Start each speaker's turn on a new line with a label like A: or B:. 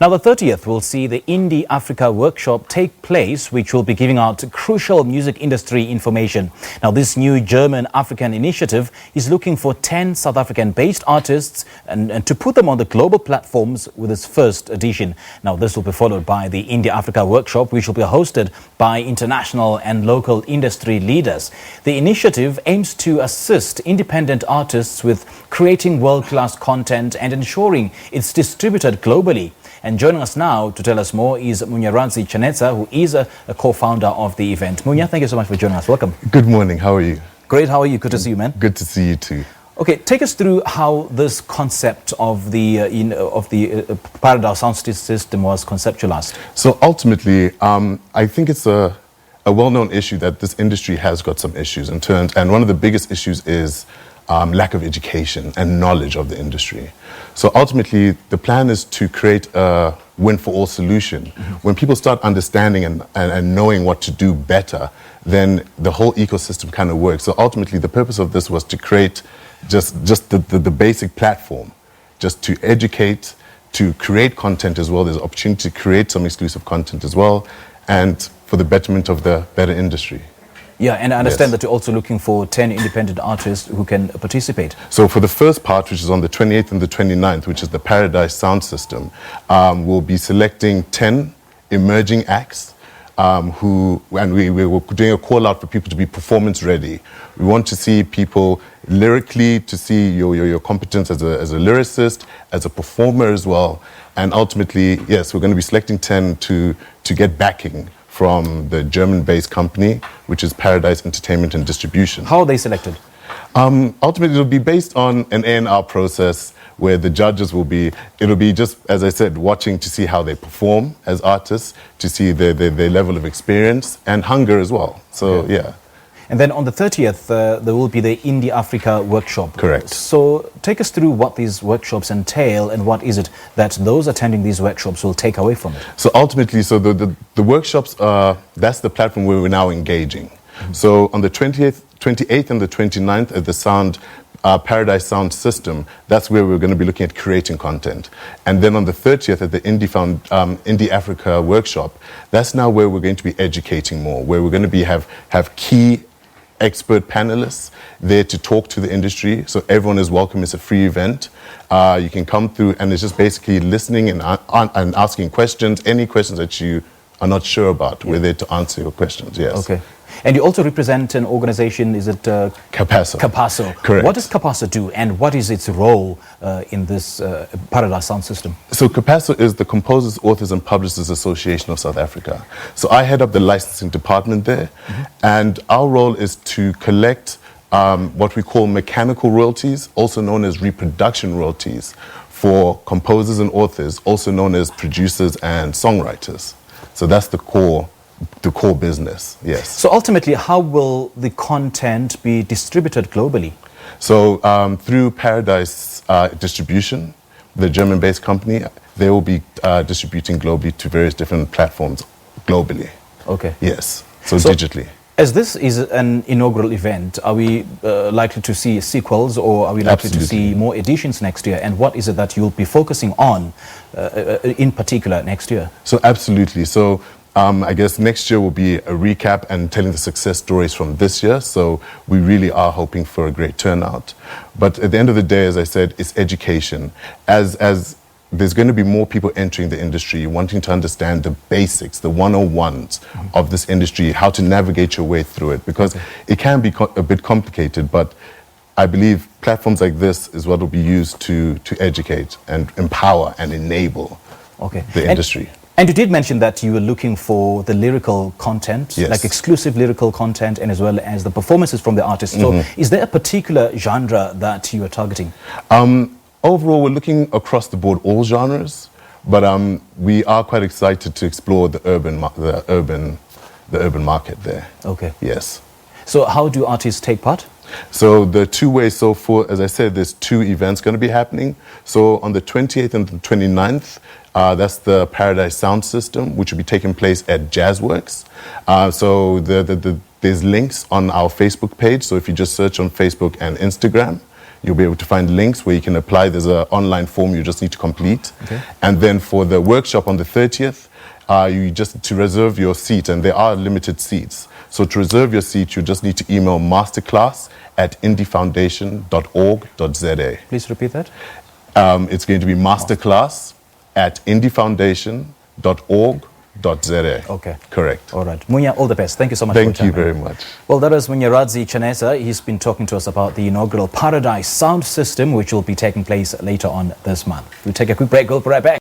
A: Now, the 30th will see the Indie Africa workshop take place, which will be giving out crucial music industry information. Now, this new German-African initiative is looking for 10 South African-based artists and to put them on the global platforms with its first edition. Now, this will be followed by the Indie Africa workshop, which will be hosted by international and local industry leaders. The initiative aims to assist independent artists with creating world-class content and ensuring it's distributed globally. And joining us now to tell us more is Munyaradzi Chanetsa, who is a co-founder of the event. Munya, thank you so much for joining us. Welcome.
B: Good morning. How are you?
A: Great. How are you? Good to see you, man.
B: Good to see you too.
A: Okay, take us through how this concept of the Paradise Sound System was conceptualized.
B: So ultimately, I think it's a well-known issue that this industry has got some issues in terms, and one of the biggest issues is lack of education and knowledge of the industry. So ultimately, the plan is to create a win-for-all solution. Mm-hmm. When people start understanding and knowing what to do better, then the whole ecosystem kind of works. So ultimately, the purpose of this was to create just the basic platform, just to educate, to create content as well. There's an opportunity to create some exclusive content as well, and for the betterment of the better industry.
A: Yeah, and I understand that you're also looking for 10 independent artists who can participate.
B: So for the first part, which is on the 28th and the 29th, which is the Paradise Sound System, we'll be selecting 10 emerging acts and we're doing a call out for people to be performance ready. We want to see people lyrically, to see your competence as a lyricist, as a performer as well. And ultimately, yes, we're going to be selecting 10 to get backing from the German-based company, which is Paradise Entertainment and Distribution.
A: How are they selected?
B: Ultimately, it'll be based on an A&R process where the judges it'll be just, as I said, watching to see how they perform as artists, to see their level of experience and hunger as well. So, yeah.
A: And then on the 30th, there will be the Indie Africa workshop.
B: Correct.
A: So take us through what these workshops entail and what is it that those attending these workshops will take away from it? So
B: ultimately, the workshops, that's the platform where we're now engaging. Mm-hmm. So on the 28th and the 29th at the Paradise Sound System, that's where we're going to be looking at creating content. And then on the 30th at the Indie Africa workshop, that's now where we're going to be educating more, where we're going to have key expert panelists there to talk to the industry. So everyone is welcome. It's a free event. You can come through and it's just basically listening and asking questions. Any questions that you are not sure about, we're there to answer your questions, yes.
A: Okay. And you also represent an organization, is it?
B: Capasso.
A: Capasso.
B: Correct.
A: What does Capasso do and what is its role in this Paradise Sound System?
B: So Capasso is the Composers, Authors and Publishers Association of South Africa. So I head up the licensing department there, and our role is to collect what we call mechanical royalties, also known as reproduction royalties, for composers and authors, also known as producers and songwriters. So that's the core business, yes.
A: So ultimately, how will the content be distributed globally?
B: So through Paradise Distribution, the German-based company, they will be distributing globally to various different platforms globally.
A: Okay.
B: Yes, so digitally.
A: As this is an inaugural event, are we likely to see sequels or are we likely to see more editions next year? And what is it that you'll be focusing on in particular next year?
B: So absolutely. So I guess next year will be a recap and telling the success stories from this year. So we really are hoping for a great turnout. But at the end of the day, as I said, it's education. As there's going to be more people entering the industry, wanting to understand the basics, the 101s of this industry, how to navigate your way through it, because it can be a bit complicated, but I believe platforms like this is what will be used to educate and empower and enable the industry.
A: And you did mention that you were looking for the lyrical content, like exclusive lyrical content, and as well as the performances from the artists. So is there a particular genre that you are targeting?
B: Overall, we're looking across the board, all genres, but we are quite excited to explore the urban market there. Okay. Yes.
A: So how do artists take part?
B: So the two ways, as I said, there's 2 events going to be happening. So on the 28th and the 29th, that's the Paradise Sound System, which will be taking place at JazzWorx. So there's links on our Facebook page. So if you just search on Facebook and Instagram, You'll be able to find links where you can apply. There's an online form you just need to complete.
A: Okay.
B: And then for the workshop on the 30th, you just to reserve your seat, and there are limited seats. So to reserve your seat, you just need to email masterclass@indiefoundation.org.za.
A: Please repeat that.
B: It's going to be masterclass@indiefoundation.org.za.
A: Okay.
B: Correct.
A: All right. Munya, all the best. Thank you so much for
B: Thank you
A: coming.
B: very much.
A: Well, that was Munyaradzi Chanetsa. He's been talking to us about the inaugural Paradise Sound System, which will be taking place later on this month. We'll take a quick break. We'll be right back.